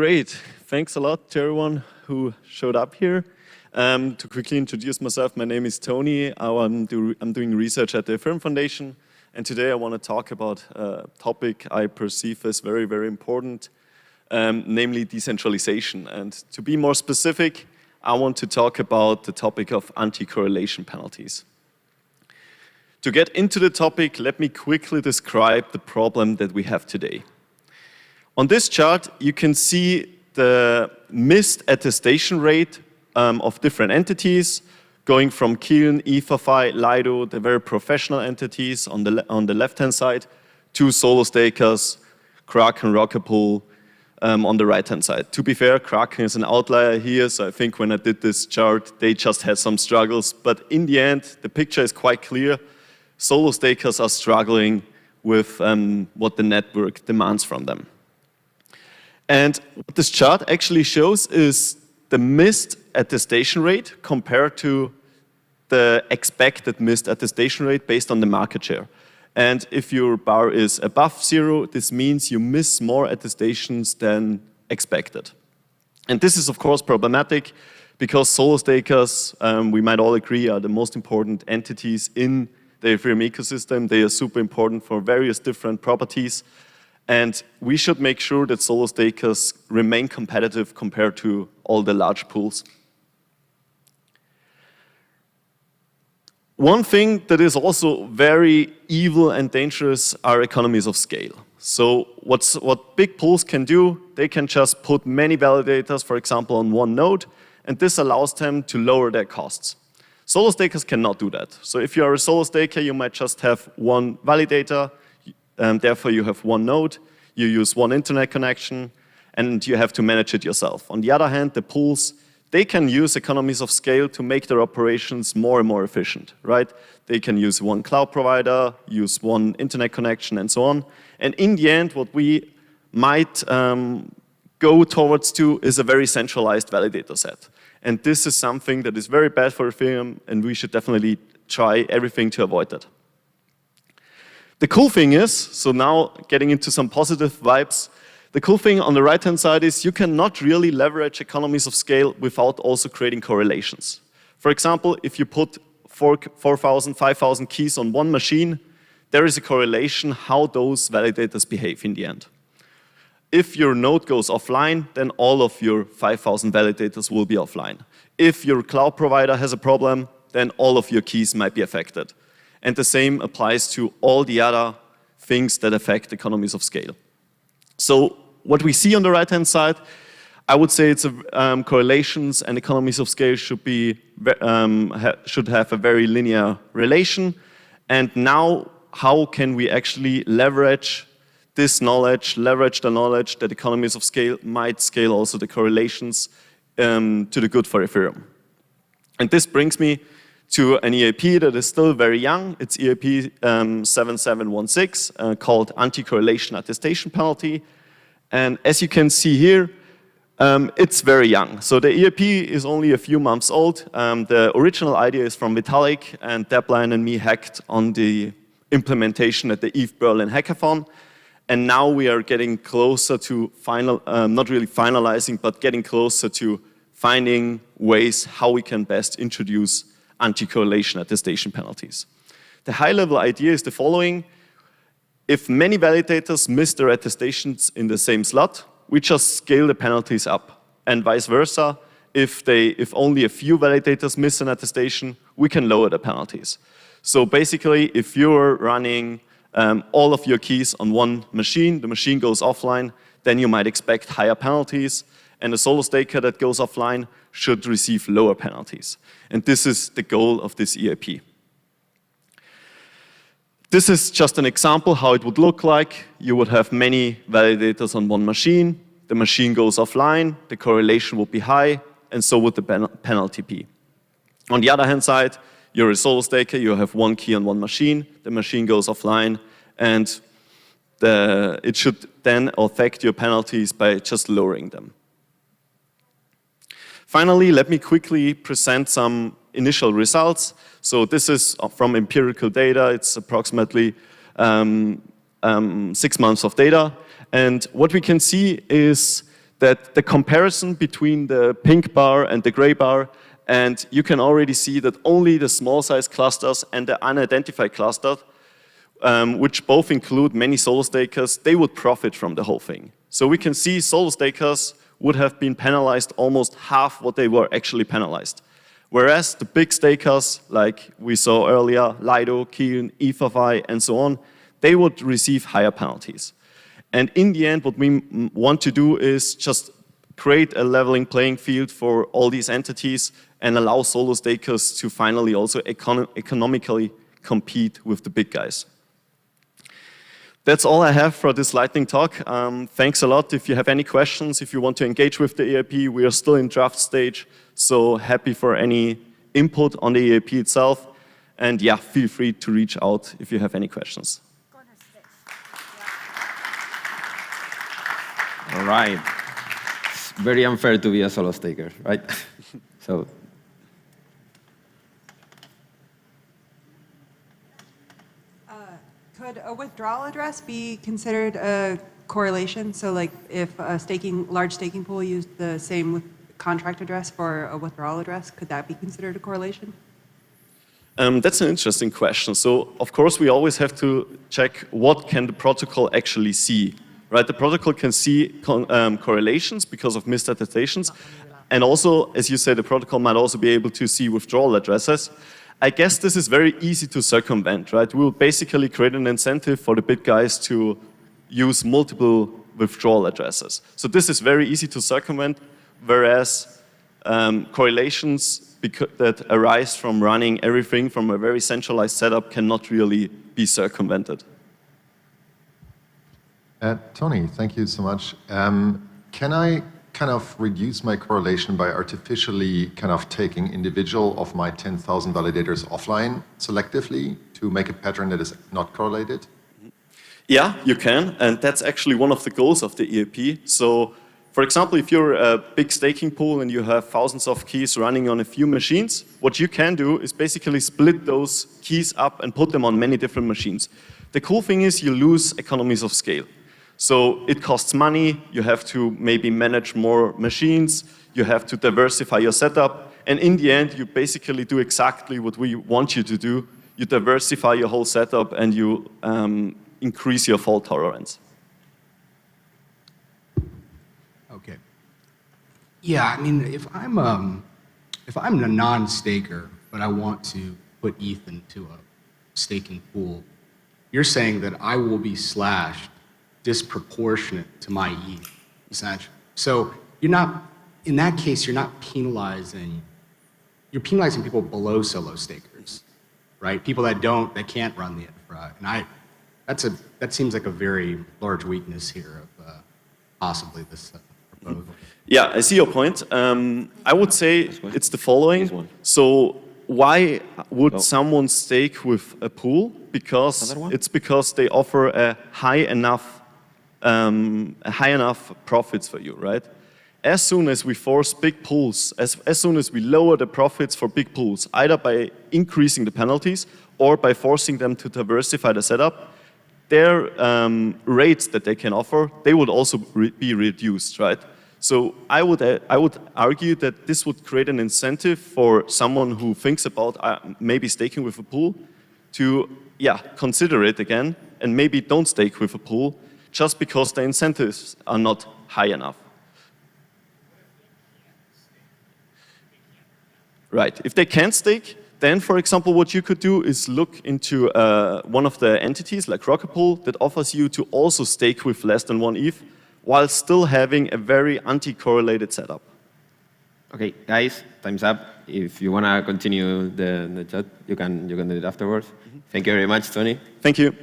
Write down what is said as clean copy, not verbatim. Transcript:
Great. Thanks a lot to everyone who showed up here. To quickly introduce myself, my name is Toni. I'm doing research at the Ethereum Foundation. And today I want to talk about a topic I perceive as very, very important, namely decentralization. And to be more specific, I want to talk about the topic of anti-correlation penalties. To get into the topic, let me quickly describe the problem that we have today. On this chart, you can see the missed attestation rate of different entities, going from Kiln, EtherFi, Lido, the very professional entities on the left-hand side, to solo stakers, Kraken, Rocket Pool on the right-hand side. To be fair, Kraken is an outlier here, so I think when I did this chart, they just had some struggles. But in the end, the picture is quite clear. Solo stakers are struggling with what the network demands from them. And what this chart actually shows is the missed attestation rate compared to the expected missed attestation rate based on the market share. And if your bar is above 0, this means you miss more attestations than expected. And this is, of course, problematic because solo stakers, we might all agree, are the most important entities in the Ethereum ecosystem. They are super important for various different properties. And we should make sure that solo stakers remain competitive compared to all the large pools. One thing that is also very evil and dangerous are economies of scale. So what big pools can do, they can just put many validators, for example, on one node, and this allows them to lower their costs. Solo stakers cannot do that. So if you are a solo staker, you might just have one validator, therefore you have one node, you use one internet connection, and you have to manage it yourself. On the other hand, the pools, they can use economies of scale to make their operations more and more efficient, right? They can use one cloud provider, use one internet connection, and so on. And in the end, what we might go towards to is a very centralized validator set. And this is something that is very bad for Ethereum, and we should definitely try everything to avoid that. The cool thing is, so now getting into some positive vibes, the cool thing on the right-hand side is you cannot really leverage economies of scale without also creating correlations. For example, if you put 4,000, 5,000 keys on one machine, there is a correlation how those validators behave in the end. If your node goes offline, then all of your 5,000 validators will be offline. If your cloud provider has a problem, then all of your keys might be affected. And the same applies to all the other things that affect economies of scale. So what we see on the right-hand side, I would say it's correlations and economies of scale should have a very linear relation. And now, how can we actually leverage this knowledge, leverage the knowledge that economies of scale might scale also the correlations to the good for Ethereum? And this brings me to an EAP that is still very young. It's EAP 7716 called Anti-Correlation Attestation Penalty. And as you can see here, it's very young. So the EAP is only a few months old. The original idea is from Vitalik, and Devcon and me hacked on the implementation at the ETH Berlin hackathon. And now we are getting closer to not really finalizing, but getting closer to finding ways how we can best introduce anti-correlation attestation penalties. The high-level idea is the following. If many validators miss their attestations in the same slot, we just scale the penalties up. And vice versa, if only a few validators miss an attestation, we can lower the penalties. So basically, if you're running all of your keys on one machine, the machine goes offline, then you might expect higher penalties. And a solo staker that goes offline should receive lower penalties. And this is the goal of this EAP. This is just an example how it would look like. You would have many validators on one machine. The machine goes offline, the correlation would be high, and so would the penalty be. On the other hand side, you're a solo staker, you have one key on one machine, the machine goes offline, and it should then affect your penalties by just lowering them. Finally, let me quickly present some initial results. So this is from empirical data. It's approximately 6 months of data. And what we can see is that the comparison between the pink bar and the gray bar, and you can already see that only the small size clusters and the unidentified cluster, which both include many solo stakers, they would profit from the whole thing. So we can see solo stakers would have been penalized almost half what they were actually penalized. Whereas the big stakers, like we saw earlier, Lido, Kion, ETHFI, and so on, they would receive higher penalties. And in the end, what we want to do is just create a leveling playing field for all these entities and allow solo stakers to finally also economically compete with the big guys. That's all I have for this lightning talk. Thanks a lot. If you have any questions, if you want to engage with the EAP, we are still in draft stage, so happy for any input on the EAP itself. And yeah, feel free to reach out if you have any questions. All right. It's very unfair to be a solo staker, right? So. Could a withdrawal address be considered a correlation? So like if a large staking pool used the same contract address for a withdrawal address, could that be considered a correlation? That's an interesting question. So of course we always have to check what can the protocol actually see, right? The protocol can see correlations because of missed attestations. And also, as you said, the protocol might also be able to see withdrawal addresses. I guess this is very easy to circumvent, right? We will basically create an incentive for the big guys to use multiple withdrawal addresses. So this is very easy to circumvent, whereas correlations that arise from running everything from a very centralized setup cannot really be circumvented. Toni, thank you so much. Can I kind of reduce my correlation by artificially kind of taking individual of my 10,000 validators offline selectively to make a pattern that is not correlated? Yeah, you can, and that's actually one of the goals of the EAP. So, for example, if you're a big staking pool and you have thousands of keys running on a few machines, what you can do is basically split those keys up and put them on many different machines. The cool thing is you lose economies of scale. So it costs money, you have to maybe manage more machines, you have to diversify your setup, and in the end you basically do exactly what we want you to do. You diversify your whole setup and you increase your fault tolerance. Okay. Yeah, I mean, if I'm a non-staker, but I want to put ETH into a staking pool, you're saying that I will be slashed disproportionate to my ETH, essentially. So you're not, in that case, you're not penalizing, you're penalizing people below solo stakers, right? People that can't run the infra. And that seems like a very large weakness here of possibly this proposal. Yeah, I see your point. I would say it's the following. So why would someone stake with a pool? Because they offer a high enough profits for you, right? As soon as we force big pools, as soon as we lower the profits for big pools, either by increasing the penalties or by forcing them to diversify the setup, their rates that they can offer, they would also be reduced, right? So I would argue that this would create an incentive for someone who thinks about maybe staking with a pool to, consider it again and maybe don't stake with a pool, just because the incentives are not high enough. Right, if they can't stake, then for example what you could do is look into one of the entities like Rocket Pool that offers you to also stake with less than 1 ETH while still having a very anti-correlated setup. Okay, guys, time's up. If you want to continue the chat, you can do it afterwards. Thank you very much, Toni. Thank you.